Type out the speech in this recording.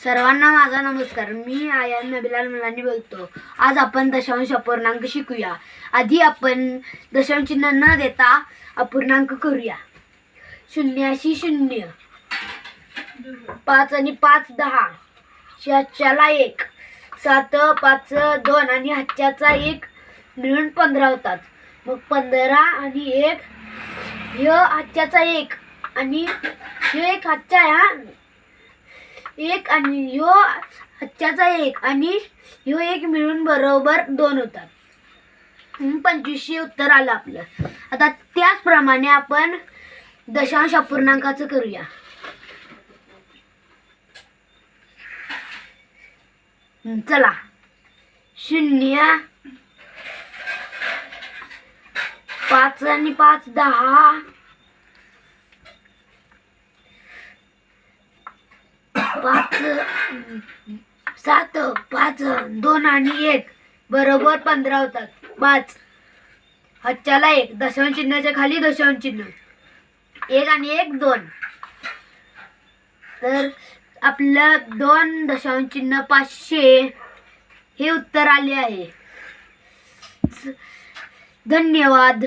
सर्वांना माझा नमस्कार. मी आयान नबिलाल मुलांनी बोलतो. आज आपण दशांश अपूर्णांक शिकूया. आधी आपण दशांश चिन्ह न देता अपूर्णांक करूया. शून्याशी शून्य, 5 आणि 5 10, 4ला 1, 7 5 2 आणि हातच्याचा 1 मिळून 15 होतात. मग 15 आणि 1 ह्यो हातच्याचा 1 आणि ह्यो एक हातच्या एक आणि ह्यो हातच्याचा 1 आणि ह्यो 1 मिळून बरोबर 2 होतात. 2500 उत्तर आलं आपलं. आता त्याचप्रमाणे आपण दशांश अपूर्णांकाचं करूया. चला, 0 5 आणि 5 10, 5 7 5 2 आणि 1 बरोबर 15 होतात. 5 हातच्याला 1, दशांश चिन्हाच्या खाली दशांश चिन्ह, 1 आणि 1 2. तर आपलं 2 दशांश चिन्ह 500 हे उत्तर आले आहे. धन्यवाद.